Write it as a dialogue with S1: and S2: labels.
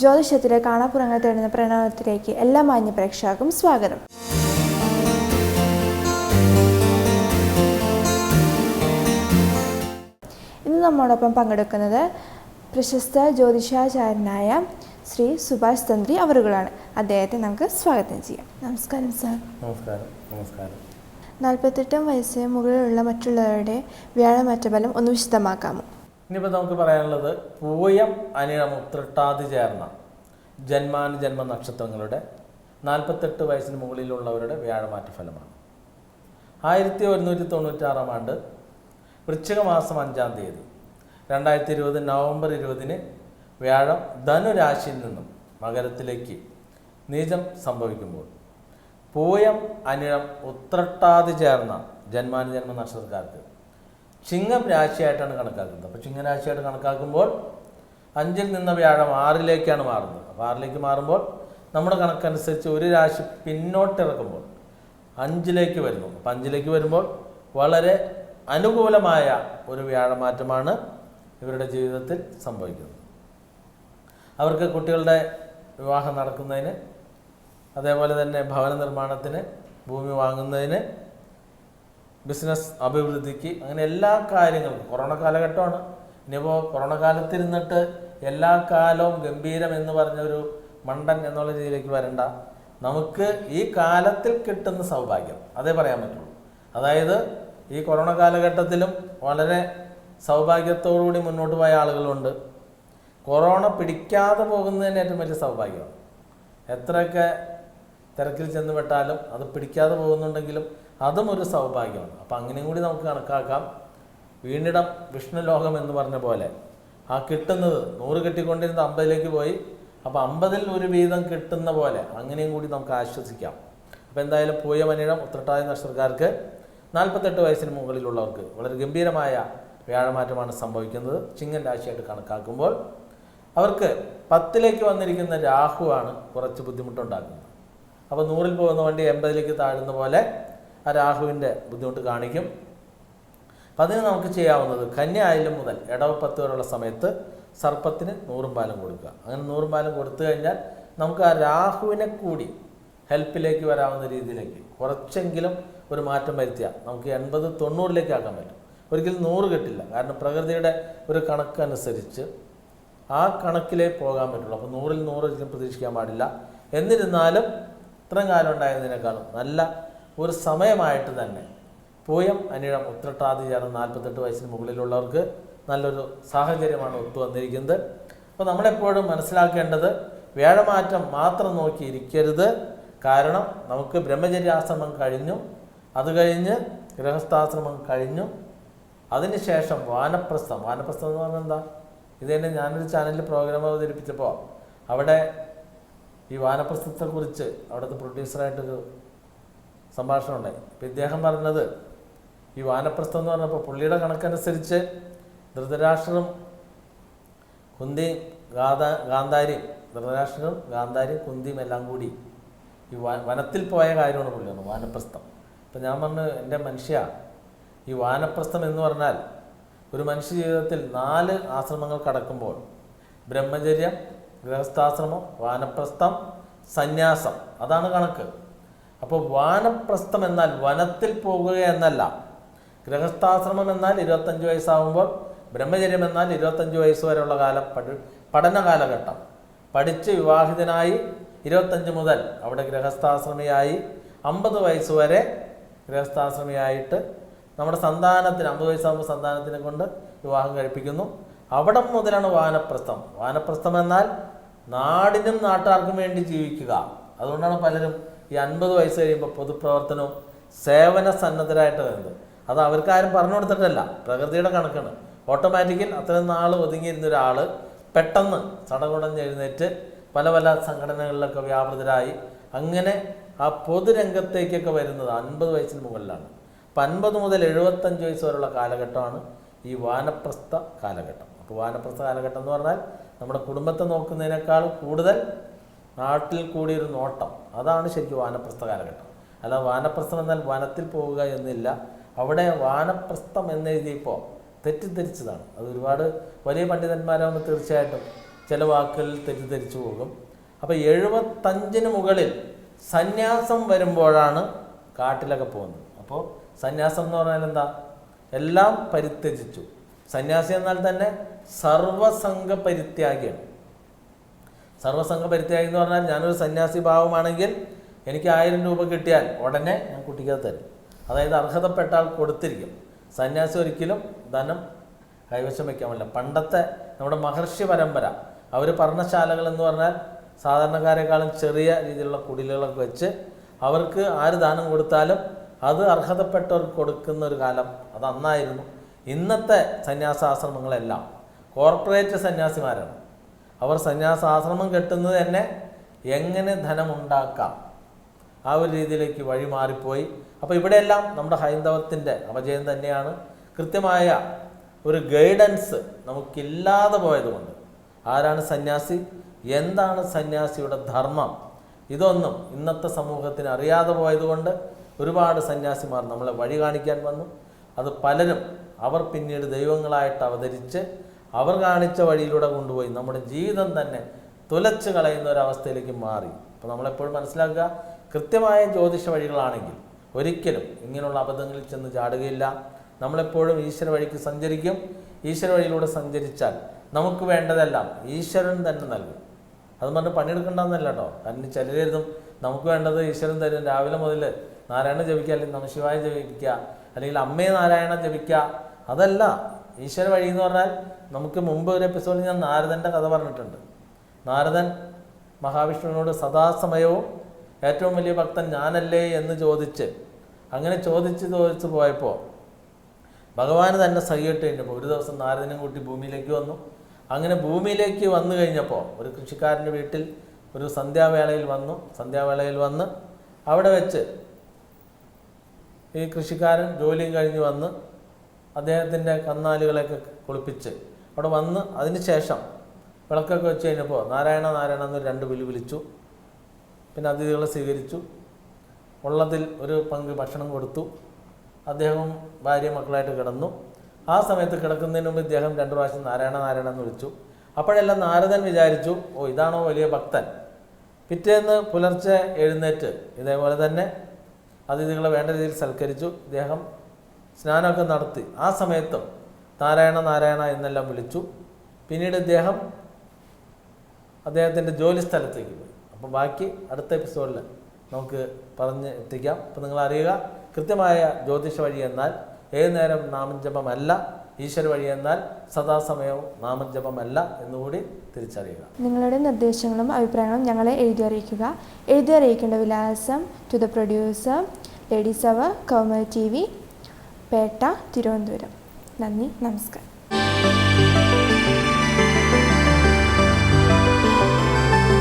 S1: ജ്യോതിഷത്തിലെ കാണാപ്പുറങ്ങൾ തേടുന്ന പ്രണവത്തിലേക്ക് എല്ലാ മാന്യ പ്രേക്ഷകർക്കും സ്വാഗതം. ഇന്ന് നമ്മോടൊപ്പം പങ്കെടുക്കുന്നത് പ്രശസ്ത ജ്യോതിഷാചാര്യനായ ശ്രീ സുഭാഷ് തന്ത്രി അവറുകളാണ്. അദ്ദേഹത്തെ നമുക്ക് സ്വാഗതം ചെയ്യാം. നമസ്കാരം സാർ.
S2: നമസ്കാരം.
S1: 48 വയസ്സിന് മുകളിലുള്ള മറ്റുള്ളവരുടെ വ്യാഴമാറ്റ ഫലം ഒന്ന് വിശദമാക്കാമോ?
S2: ഇനിയിപ്പോൾ നമുക്ക് പറയാനുള്ളത് പൂയം അനിഴം ഉത്രട്ടാതി ചേർന്ന ജന്മാനുജന്മ നക്ഷത്രങ്ങളുടെ 48 വയസ്സിന് മുകളിലുള്ളവരുടെ വ്യാഴമാറ്റ ഫലമാണ്. 1196 ആണ്ട് വൃശ്ചിക മാസം 5-ാം തീയതി 2020 നവംബർ 20-ന് വ്യാഴം ധനുരാശിയിൽ നിന്നും മകരത്തിലേക്ക് നീചം സംഭവിക്കുമ്പോൾ പൂയം അനിഴം ഉത്രട്ടാതി ചേർന്ന ജന്മാനുജന്മ നക്ഷത്രക്കാർക്ക് ചിങ്ങം രാശിയായിട്ടാണ് കണക്കാക്കുന്നത്. അപ്പോൾ ചിങ്ങരാശിയായിട്ട് കണക്കാക്കുമ്പോൾ 5-ൽ നിന്ന വ്യാഴം 6-ലേക്കാണ് മാറുന്നത്. അപ്പോൾ 6-ലേക്ക് മാറുമ്പോൾ നമ്മുടെ കണക്കനുസരിച്ച് ഒരു രാശി പിന്നോട്ടിറക്കുമ്പോൾ 5-ലേക്ക് വരുന്നു. അപ്പോൾ 5-ലേക്ക് വരുമ്പോൾ വളരെ അനുകൂലമായ ഒരു വ്യാഴമാറ്റമാണ് ഇവരുടെ ജീവിതത്തിൽ സംഭവിക്കുന്നത്. അവർക്ക് കുട്ടികളുടെ വിവാഹം നടക്കുന്നതിന്, അതേപോലെ തന്നെ ഭവന നിർമ്മാണത്തിന്, ഭൂമി വാങ്ങുന്നതിന്, ബിസിനസ് അഭിവൃദ്ധിക്ക്, അങ്ങനെ എല്ലാ കാര്യങ്ങൾക്കും. കൊറോണ കാലഘട്ടമാണ്. ഇനിയിപ്പോൾ കൊറോണ കാലത്തിരുന്നിട്ട് എല്ലാ കാലവും ഗംഭീരം എന്ന് പറഞ്ഞൊരു മണ്ടൻ എന്നുള്ള രീതിയിലേക്ക് വരണ്ട. നമുക്ക് ഈ കാലത്തിൽ കിട്ടുന്ന സൗഭാഗ്യം അതേ പറയാൻ പറ്റുള്ളൂ. അതായത് ഈ കൊറോണ കാലഘട്ടത്തിലും വളരെ സൗഭാഗ്യത്തോടുകൂടി മുന്നോട്ട് പോയ ആളുകളുണ്ട്. കൊറോണ പിടിക്കാതെ പോകുന്നതിന് ഏറ്റവും വലിയ സൗഭാഗ്യമാണ്. എത്രയൊക്കെ തിരക്കിൽ ചെന്ന് പെട്ടാലും അത് പിടിക്കാതെ പോകുന്നുണ്ടെങ്കിലും അതും ഒരു സൗഭാഗ്യമാണ്. അപ്പം അങ്ങനെയും കൂടി നമുക്ക് കണക്കാക്കാം. വീണിടം വിഷ്ണു ലോകം എന്ന് പറഞ്ഞ പോലെ ആ കിട്ടുന്നത് 100 കിട്ടിക്കൊണ്ടിരുന്ന 50-ലേക്ക് പോയി. അപ്പോൾ 50-ൽ ഒരു വീതം കിട്ടുന്ന പോലെ അങ്ങനെയും കൂടി നമുക്ക് ആശ്വസിക്കാം. അപ്പോൾ എന്തായാലും പൂയം അനിഴം ഉത്രട്ടാതി നക്ഷത്രക്കാർക്ക് 48 വയസ്സിന് മുകളിലുള്ളവർക്ക് വളരെ ഗംഭീരമായ വ്യാഴമാറ്റമാണ് സംഭവിക്കുന്നത്. ചിങ്ങൻ രാശിയായിട്ട് കണക്കാക്കുമ്പോൾ അവർക്ക് 10-ലേക്ക് വന്നിരിക്കുന്ന രാഹുവാണ് കുറച്ച് ബുദ്ധിമുട്ടുണ്ടാക്കുന്നത്. അപ്പോൾ 100-ൽ പോകുന്ന വണ്ടി 80-ലേക്ക് താഴുന്ന പോലെ ആ രാഹുവിൻ്റെ ബുദ്ധിമുട്ട് കാണിക്കും. അപ്പം അതിന് നമുക്ക് ചെയ്യാവുന്നത് കന്യ ആയില്യം മുതൽ ഇടവ 10 വരെയുള്ള സമയത്ത് സർപ്പത്തിന് 100 പാലും കൊടുക്കുക. അങ്ങനെ 100 പാലും കൊടുത്തു കഴിഞ്ഞാൽ നമുക്ക് ആ രാഹുവിനെ കൂടി ഹെൽപ്പിലേക്ക് വരാവുന്ന രീതിയിലേക്ക് കുറച്ചെങ്കിലും ഒരു മാറ്റം വരുത്തിയാൽ നമുക്ക് 80-90-ലേക്ക് ആക്കാൻ പറ്റും. ഒരിക്കലും 100 കിട്ടില്ല. കാരണം പ്രകൃതിയുടെ ഒരു കണക്കനുസരിച്ച് ആ കണക്കിലേ പോകാൻ പറ്റുള്ളൂ. അപ്പോൾ 100-ൽ 100 ഒരിക്കലും പ്രതീക്ഷിക്കാൻ പാടില്ല. എന്നിരുന്നാലും ഇത്രയും കാലം ഉണ്ടായതിനേക്കാളും നല്ല ഒരു സമയമായിട്ട് തന്നെ പൂയം അനിഴം ഉത്രട്ടാതി ചേർന്ന് 48 വയസ്സിന് മുകളിലുള്ളവർക്ക് നല്ലൊരു സാഹചര്യമാണ് ഒത്തു വന്നിരിക്കുന്നത്. അപ്പോൾ നമ്മളെപ്പോഴും മനസ്സിലാക്കേണ്ടത് വ്യാഴമാറ്റം മാത്രം നോക്കിയിരിക്കരുത്. കാരണം നമുക്ക് ബ്രഹ്മചര്യാശ്രമം കഴിഞ്ഞു, അത് കഴിഞ്ഞ് ഗൃഹസ്ഥാശ്രമം കഴിഞ്ഞു, അതിനുശേഷം വാനപ്രസ്ഥം എന്ന് പറഞ്ഞാൽ എന്താ? ഇത് തന്നെ ഞാനൊരു ചാനലിൽ പ്രോഗ്രാം അവതരിപ്പിച്ചപ്പോൾ അവിടെ ഈ വാനപ്രസ്ഥത്തെക്കുറിച്ച് അവിടുത്തെ പ്രൊഡ്യൂസറായിട്ടൊരു സംഭാഷണം ഉണ്ടായി. അപ്പോൾ ഇദ്ദേഹം പറഞ്ഞത് ഈ വാനപ്രസ്ഥം എന്ന് പറഞ്ഞപ്പോൾ പുള്ളിയുടെ കണക്കനുസരിച്ച് ധൃതരാഷ്ട്രം കുന്തിയും ഗാന്ധാരിയും കുന്തിയും എല്ലാം കൂടി ഈ വനത്തിൽ പോയ കാര്യമാണ് പുള്ളിയാണ് വാനപ്രസ്ഥം. അപ്പം ഞാൻ പറഞ്ഞു, എൻ്റെ മനുഷ്യ, ഈ വാനപ്രസ്ഥം എന്ന് പറഞ്ഞാൽ ഒരു മനുഷ്യ ജീവിതത്തിൽ 4 ആശ്രമങ്ങൾ കടക്കുമ്പോൾ ബ്രഹ്മചര്യം, ഗൃഹസ്ഥാശ്രമം, വാനപ്രസ്ഥം, സന്യാസം, അതാണ് കണക്ക്. അപ്പോൾ വാനപ്രസ്ഥം എന്നാൽ വനത്തിൽ പോകുക എന്നല്ല. ഗൃഹസ്ഥാശ്രമം എന്നാൽ 25 വയസ്സാകുമ്പോൾ, ബ്രഹ്മചര്യം എന്നാൽ 25 വയസ്സ് വരെയുള്ള കാലം പഠന കാലഘട്ടം. പഠിച്ച് വിവാഹിതനായി 25 മുതൽ അവിടെ ഗൃഹസ്ഥാശ്രമിയായി 50 വയസ്സ് വരെ ഗൃഹസ്ഥാശ്രമിയായിട്ട് നമ്മുടെ സന്താനത്തിന് 50 വയസ്സാകുമ്പോൾ സന്താനത്തിനെ കൊണ്ട് വിവാഹം കഴിപ്പിക്കുന്നു. അവിടെ മുതലാണ് വാനപ്രസ്ഥം. വാനപ്രസ്ഥം എന്നാൽ നാടിനും നാട്ടാർക്കും വേണ്ടി ജീവിക്കുക. അതുകൊണ്ടാണ് പലരും ഈ 50 വയസ്സ് കഴിയുമ്പോൾ പൊതുപ്രവർത്തനവും സേവന സന്നദ്ധരായിട്ട് വരുന്നത്. അത് അവർക്കാരും പറഞ്ഞു കൊടുത്തിട്ടല്ല, പ്രകൃതിയുടെ കണക്കാണ്. ഓട്ടോമാറ്റിക്കൽ അത്രയും നാൾ ഒതുങ്ങിയിരുന്ന ഒരാൾ പെട്ടെന്ന് ചടകുടഞ്ഞ് എഴുന്നേറ്റ് പല പല സംഘടനകളിലൊക്കെ വ്യാപൃതരായി അങ്ങനെ ആ പൊതുരംഗത്തേക്കൊക്കെ വരുന്നത് 50 വയസ്സിന് മുകളിലാണ്. അപ്പം 50 മുതൽ 75 വയസ്സ് വരെയുള്ള കാലഘട്ടമാണ് ഈ വാനപ്രസ്ഥ കാലഘട്ടം. അപ്പോൾ വാനപ്രസ്ഥ കാലഘട്ടം എന്ന് പറഞ്ഞാൽ നമ്മുടെ കുടുംബത്തെ നോക്കുന്നതിനേക്കാൾ കൂടുതൽ നാട്ടിൽ കൂടിയൊരു നോട്ടം, അതാണ് ശരിക്കും വാനപ്രസ്ഥ കാലഘട്ടം. അല്ല വാനപ്രസ്ഥം എന്നാൽ വനത്തിൽ പോവുക എന്നില്ല. അവിടെ വാനപ്രസ്ഥം എന്നെഴുതിയപ്പോൾ തെറ്റിദ്ധരിച്ചതാണ്. അത് ഒരുപാട് വലിയ പണ്ഡിതന്മാരാകുമ്പോൾ തീർച്ചയായിട്ടും ചില വാക്കുകളിൽ തെറ്റിദ്ധരിച്ചു പോകും. അപ്പോൾ 75 മുകളിൽ സന്യാസം വരുമ്പോഴാണ് കാട്ടിലൊക്കെ പോകുന്നത്. അപ്പോൾ സന്യാസം എന്ന് പറഞ്ഞാൽ എന്താ? എല്ലാം പരിത്യജിച്ചു. സന്യാസി എന്നാൽ തന്നെ സർവസംഘ പരിത്യാഗിയാണ്. സർവസംഘ പരിത്യാഗി എന്ന് പറഞ്ഞാൽ ഞാനൊരു സന്യാസി ഭാവമാണെങ്കിൽ എനിക്ക് 1000 രൂപ കിട്ടിയാൽ ഉടനെ ഞാൻ കുട്ടിക്കത് തരും. അതായത് അർഹതപ്പെട്ട ആൾ കൊടുത്തിരിക്കും. സന്യാസി ഒരിക്കലും ധനം കൈവശം വയ്ക്കാമല്ല. പണ്ടത്തെ നമ്മുടെ മഹർഷി പരമ്പര, അവർ പർണശാലകൾ എന്ന് പറഞ്ഞാൽ സാധാരണക്കാരെക്കാളും ചെറിയ രീതിയിലുള്ള കുടിലുകളൊക്കെ വെച്ച് അവർക്ക് ആര് ദാനം കൊടുത്താലും അത് അർഹതപ്പെട്ടവർക്ക് കൊടുക്കുന്ന ഒരു കാലം അത് അന്നായിരുന്നു. ഇന്നത്തെ സന്യാസാശ്രമങ്ങളെല്ലാം കോർപ്പറേറ്റ് സന്യാസിമാരാണ്. അവർ സന്യാസാശ്രമം കെട്ടുന്നത് തന്നെ എങ്ങനെ ധനമുണ്ടാക്കാം ആ ഒരു രീതിയിലേക്ക് വഴി മാറിപ്പോയി. അപ്പോൾ ഇവിടെയെല്ലാം നമ്മുടെ ഹൈന്ദവത്തിൻ്റെ അപജയം തന്നെയാണ്. കൃത്യമായ ഒരു ഗൈഡൻസ് നമുക്കില്ലാതെ പോയതുകൊണ്ട് ആരാണ് സന്യാസി, എന്താണ് സന്യാസിയുടെ ധർമ്മം, ഇതൊന്നും ഇന്നത്തെ സമൂഹത്തിന് അറിയാതെ പോയതുകൊണ്ട് ഒരുപാട് സന്യാസിമാർ നമ്മളെ വഴി കാണിക്കാൻ വന്നു. അത് പലരും അവർ പിന്നീട് ദൈവങ്ങളായിട്ട് അവതരിച്ച് അവർ കാണിച്ച വഴിയിലൂടെ കൊണ്ടുപോയി നമ്മുടെ ജീവിതം തന്നെ തുലച്ച് കളയുന്ന ഒരവസ്ഥയിലേക്ക് മാറി. അപ്പോൾ നമ്മളെപ്പോഴും മനസ്സിലാക്കുക, കൃത്യമായ ജ്യോതിഷ വഴികളാണെങ്കിൽ ഒരിക്കലും ഇങ്ങനെയുള്ള അബദ്ധങ്ങളിൽ ചെന്ന് ചാടുകയില്ല. നമ്മളെപ്പോഴും ഈശ്വര വഴിക്ക് സഞ്ചരിക്കും. ഈശ്വര വഴിയിലൂടെ സഞ്ചരിച്ചാൽ നമുക്ക് വേണ്ടതെല്ലാം ഈശ്വരൻ തന്നെ നൽകും. അത് പറഞ്ഞ് പണിയെടുക്കേണ്ടെന്നല്ല കേട്ടോ. കാരണം ചിലരെഴുതും നമുക്ക് വേണ്ടത് ഈശ്വരൻ തരും, രാവിലെ മുതൽ നാരായണ ജപിക്കുക, അല്ലെങ്കിൽ നമശിവായ ജപിക്കുക, അല്ലെങ്കിൽ അമ്മേ നാരായണ ജപിക്കുക. അതല്ല ഈശ്വര വഴി എന്ന് പറഞ്ഞാൽ. നമുക്ക് മുമ്പ് ഒരു എപ്പിസോഡിൽ ഞാൻ നാരദൻ്റെ കഥ പറഞ്ഞിട്ടുണ്ട്. നാരദൻ മഹാവിഷ്ണുവിനോട് സദാസമയവും ഏറ്റവും വലിയ ഭക്തൻ ഞാനല്ലേ എന്ന് ചോദിച്ച് ചോദിച്ച് പോയപ്പോൾ ഭഗവാന് തന്നെ സഹിയിട്ട് കഴിഞ്ഞപ്പോൾ ഒരു ദിവസം നാരദനും കൂട്ടി ഭൂമിയിലേക്ക് വന്നു. അങ്ങനെ ഭൂമിയിലേക്ക് വന്നു കഴിഞ്ഞപ്പോൾ ഒരു കൃഷിക്കാരൻ്റെ വീട്ടിൽ ഒരു സന്ധ്യാവേളയിൽ വന്ന് അവിടെ വെച്ച് ഈ കൃഷിക്കാരൻ ജോലിയും കഴിഞ്ഞ് വന്ന് അദ്ദേഹത്തിൻ്റെ കന്നാലുകളെയൊക്കെ കുളിപ്പിച്ച് അവിടെ വന്ന് അതിന് ശേഷം വിളക്കൊക്കെ വെച്ച് കഴിഞ്ഞപ്പോൾ നാരായണ നാരായണ എന്ന് 2 വിളി വിളിച്ചു. പിന്നെ അതിഥികളെ സ്വീകരിച്ചു. ഉള്ളതിൽ ഒരു പങ്ക് ഭക്ഷണം കൊടുത്തു. അദ്ദേഹവും ഭാര്യ മക്കളായിട്ട് കിടന്നു. ആ സമയത്ത് കിടക്കുന്നതിന് മുമ്പ് ഇദ്ദേഹം 2 പ്രാവശ്യം നാരായണ നാരായണ എന്ന് വിളിച്ചു. അപ്പോഴെല്ലാം നാരദൻ വിചാരിച്ചു, ഓ ഇതാണോ വലിയ ഭക്തൻ. പിറ്റേന്ന് പുലർച്ചെ എഴുന്നേറ്റ് ഇതേപോലെ തന്നെ അതിഥികളെ വേണ്ട രീതിയിൽ സൽക്കരിച്ചു. ഇദ്ദേഹം സ്നാനമൊക്കെ നടത്തി. ആ സമയത്തും നാരായണ നാരായണ എന്നെല്ലാം വിളിച്ചു. പിന്നീട് അദ്ദേഹത്തിൻ്റെ ജോലി സ്ഥലത്തേക്ക് പോയി. അപ്പോൾ ബാക്കി അടുത്ത എപ്പിസോഡിൽ നമുക്ക് പറഞ്ഞ് എത്തിക്കാം. അപ്പോൾ നിങ്ങൾ അറിയുക, കൃത്യമായ ജ്യോതിഷ വഴി എന്നാൽ ഏത് നേരം നാമജപമല്ല, ഈശ്വര വഴി എന്നാൽ സദാസമയവും നാമജപമല്ല എന്നുകൂടി തിരിച്ചറിയുക.
S1: നിങ്ങളുടെ നിർദ്ദേശങ്ങളും അഭിപ്രായങ്ങളും ഞങ്ങളെ എഴുതി അറിയിക്കേണ്ട വിലാസം: to the producer, ladies hour, Kaumudi TV, Pettah, Thiruvananthapuram. നന്ദി, നമസ്കാരം.